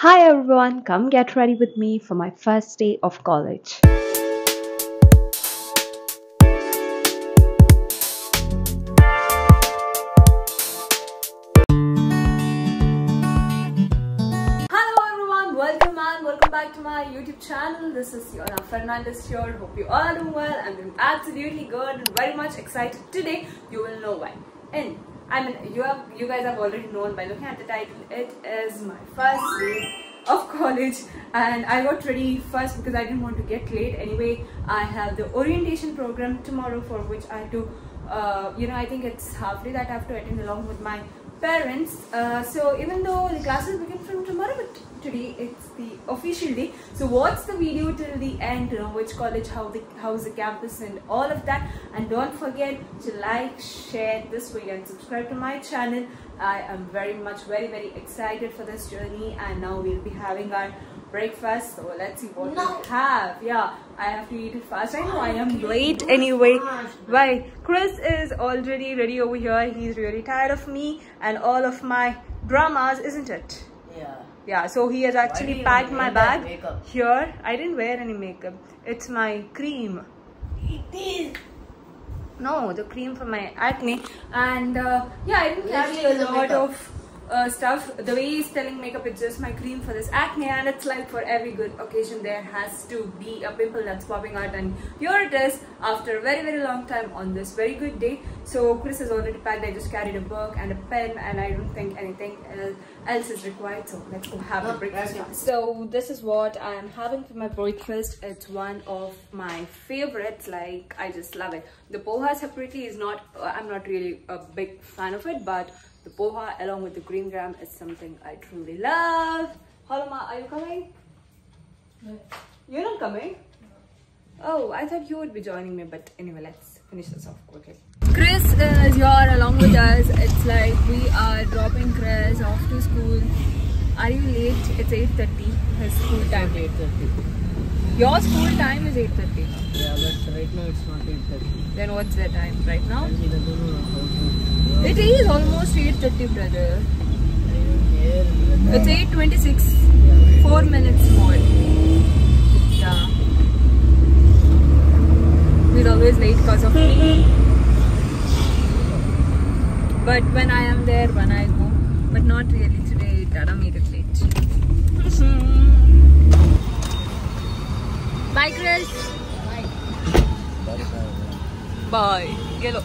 Hi everyone, come get ready with me for my first day of college. Hello everyone, welcome and welcome back to my YouTube channel. This is Yona Fernandez here. Hope you all are doing well. I'm doing absolutely good and very much excited today. You will know why. And you guys have already known by looking at the title. It is my first day of college and I got ready first because I didn't want to get late. Anyway, I have the orientation program tomorrow for which I have to I think it's half day that I have to attend along with my parents. So even though the classes begin from tomorrow, but today it's the official day. So watch the video till the end to know which college, how's the campus and all of that. And don't forget to like, share this video and subscribe to my channel. I am very very excited for this journey, and now we'll be having our breakfast. So let's see what we have. Yeah, I have to eat it fast. I know I am late anyway. Why? Chris is already ready over here. He's really tired of me and all of my dramas, isn't it? Yeah, so he has actually packed my bag here. I didn't wear any makeup. It's my cream. It is. No, the cream for my acne. And yeah, I didn't carry a lot of stuff. The way he's telling makeup, it's just my cream for this acne, and it's like for every good occasion there has to be a pimple that's popping out, and here it is after a very long time on this very good day. So Chris has already packed. I just carried a book and a pen, and I don't think anything else is required. So let's go have a breakfast. So this is what I am having for my breakfast. It's one of my favorites. Like, I just love it. The poha separately is not, I'm not really a big fan of it, but the poha along with the green gram is something I truly love. Haloma, are you coming? No. You're not coming? No. Oh, I thought you would be joining me, but anyway, let's finish this off quickly. Chris is here along with us. It's like we are dropping Chris off to school. Are you late? It's 8:30. His school time. 8:30. Your school time is 8:30. Yeah, but right now it's not 8:30. Then what's the time right now? It is almost 8:30, brother. I don't care. It's 8:26. 4 minutes more. Yeah. We're always late because of me. But when I am there, when I go. But not really today. Dada made it late. Bye, Chris. Bye. Bye. Yellow.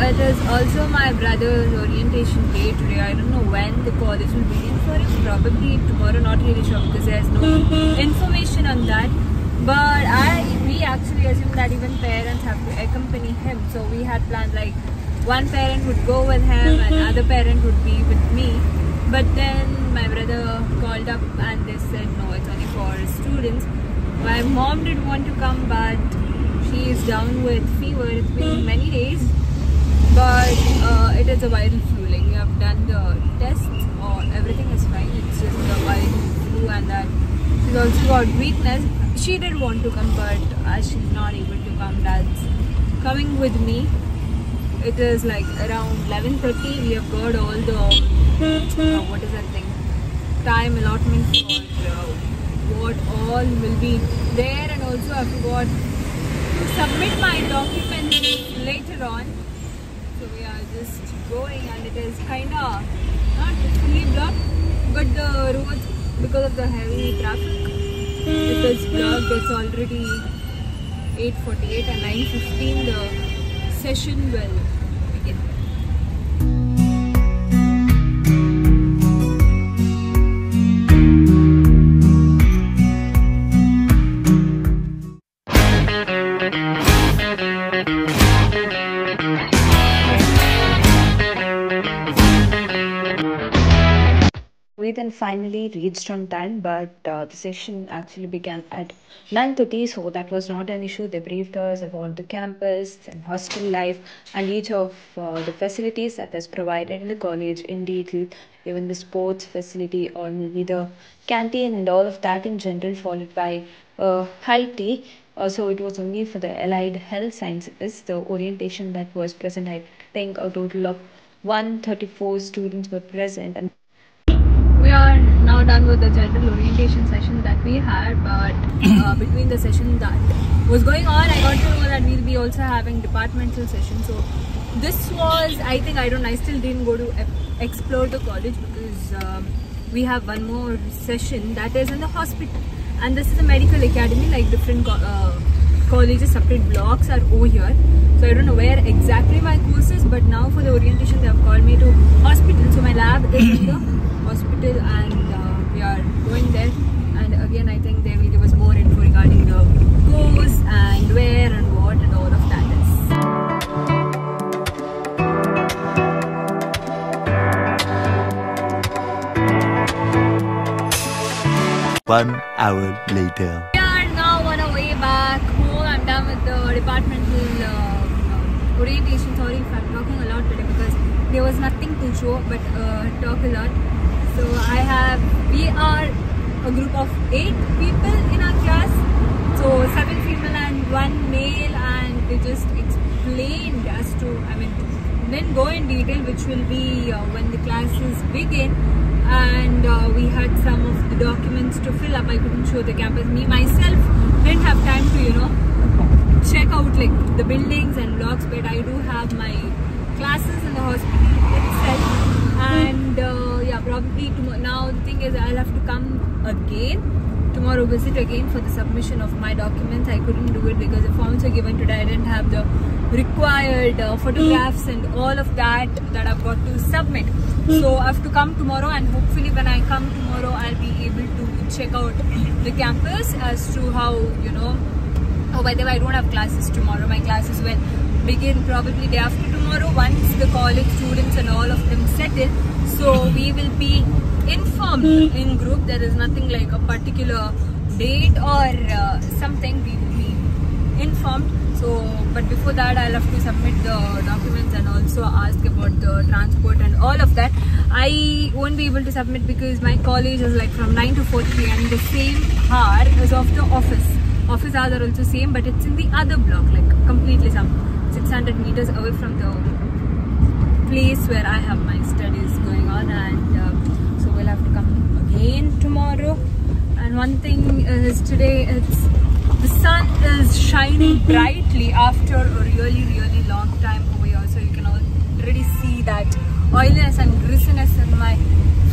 It is also my brother's orientation day today. I don't know when the college will begin for him. Probably tomorrow, not really sure because there's no information on that. But we actually assumed that even parents have to accompany him. So we had planned like one parent would go with him and other parent would be with me. But then my brother called up and they said no, it's only for students. My mom did want to come, but she is down with fever. It's been many days. But it is a viral flu. Like, we have done the tests, or everything is fine. It's just a viral flu, and that she's also got weakness. She did want to come, but as she's not able to come, that's coming with me. It is like around 11:30. We have got all the what is that thing? Time allotment for what all will be there, and also I forgot to submit my documents later on. So we are just going, and it is kinda not fully blocked, but the roads, because of the heavy traffic, it is blocked. It's already 8:48 and 9:15 the session will begin. Within finally reached on time, but the session actually began at 9:30, so that was not an issue. They briefed us about the campus and hostel life and each of the facilities that is provided in the college in detail, even the sports facility or maybe the canteen and all of that in general, followed by high tea. So it was only for the allied health sciences, the orientation that was present. I think a total of 134 students were present, and we are now done with the general orientation session that we had. But between the session that was going on, I got to know that we'll be also having departmental session. So this was, I think, I still didn't go to explore the college because we have one more session that is in the hospital, and this is a medical academy. Like different colleges, separate blocks are over here. So I don't know where exactly my course is, but now for the orientation they have called me to hospital. So my lab is in the hospital, and we are going there. And again, I think they will give us more info regarding the course and where and what and all of that is. 1 hour later. We are now on our way back home. I'm done with the departmental orientation. Sorry if I'm talking a lot today because there was nothing to show but talk a lot. So we are a group of 8 people in our class. So 7 female and 1 male, and they just explained as to, then go in detail, which will be when the classes begin. And we had some of the documents to fill up. I couldn't show the campus. Me myself didn't have time to check out like the buildings and blocks, but I do have my classes in the hospital itself. And yeah, probably tomorrow. Now the thing is, I'll have to come again tomorrow, visit again for the submission of my documents. I couldn't do it because the forms were given today. I didn't have the required photographs and all of that I've got to submit. So I have to come tomorrow, and hopefully when I come tomorrow I'll be able to check out the campus as to how, oh, by the way, I don't have classes tomorrow. My classes will begin probably day after tomorrow once the college students and all of them settle. So we will be informed in group. There is nothing like a particular date or something. We will be informed. So, but before that, I'll have to submit the documents and also ask about the transport and all of that. I won't be able to submit because my college is like from 9 to 4 p.m. the same hour as of the office. Office hours are also same, but it's in the other block, like completely some 600 meters away from the place where I have my studies going on. And so we'll have to come again tomorrow. And one thing is, today the sun is shining brightly after a really long time over here. So you can already see that oiliness and greasiness in my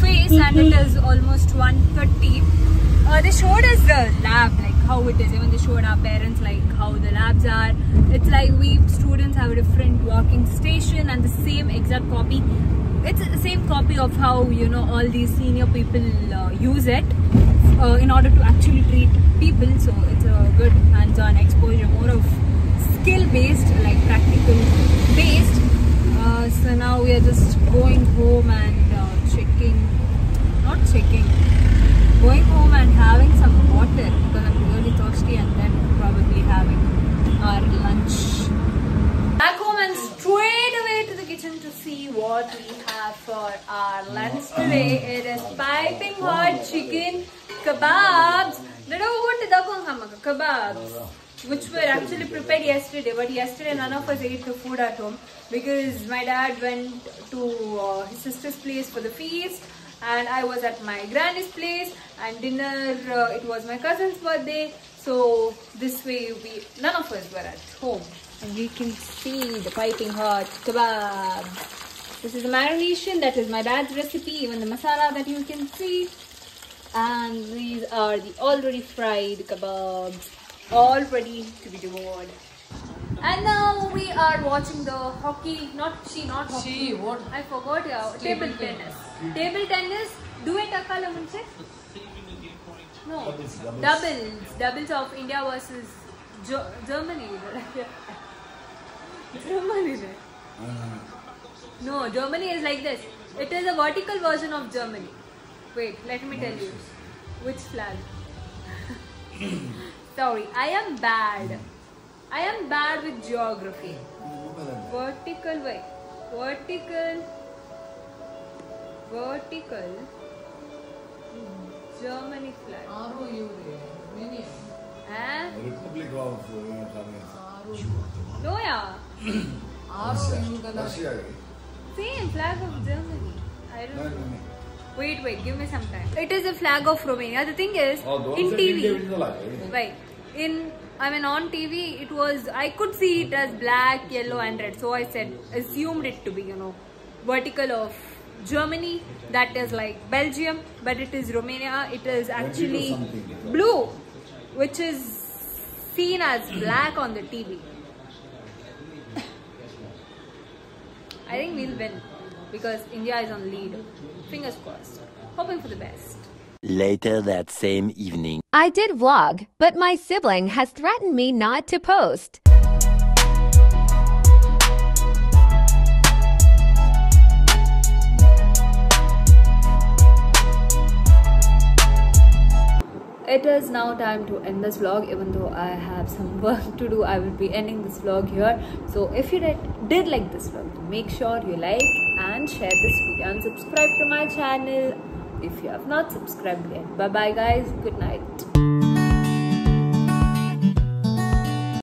face. And it is almost 1:30. They showed us the lab, like how it is. Even they showed our parents like how the labs are. It's like we students have a different walking station and the same exact copy. It's the same copy of how all these senior people use it in order to actually treat people. So it's a good hands-on exposure, more of skill-based, like practical based. So now we are just going home and going home and having some water because I'm really thirsty, and then probably having our lunch. Back home and straight away to the kitchen to see what we have for our lunch today. It is piping hot chicken kebabs. Kebabs, which were actually prepared yesterday, but yesterday none of us ate the food at home because my dad went to his sister's place for the feast, and I was at my granny's place, and dinner, it was my cousin's birthday. So this way none of us were at home, and you can see the piping hot kebab. This is the marination, that is my dad's recipe, even the masala that you can see. And these are the already fried kebabs, all ready to be devoured. And now we are watching the hockey, not hockey. What? I forgot, table tennis. Table tennis, duet akala munche? No, doubles of India versus Germany. Germany. No, Germany is like this. It is a vertical version of Germany. Wait, let me tell you. Which flag? Sorry, I am bad. I am bad with geography. Vertical, wait. Vertical. Germany flag. Eh? Republic of No, yeah. Russia. Same flag of Germany. I don't know. Wait, give me some time. It is a flag of Romania. The thing is, in TV, right? On TV, it was, I could see it as black, yellow, and red. So I assumed it to be, vertical of Germany. That is like Belgium, but it is Romania. It is actually blue, which is seen as black on the TV. I think we'll win because India is on lead. Fingers crossed. Hoping for the best. Later that same evening. I did vlog, but my sibling has threatened me not to post. It is now time to end this vlog. Even though I have some work to do, I will be ending this vlog here. So if you did like this vlog, make sure you like and share this video and subscribe to my channel if you have not subscribed yet. Bye bye guys. Good night.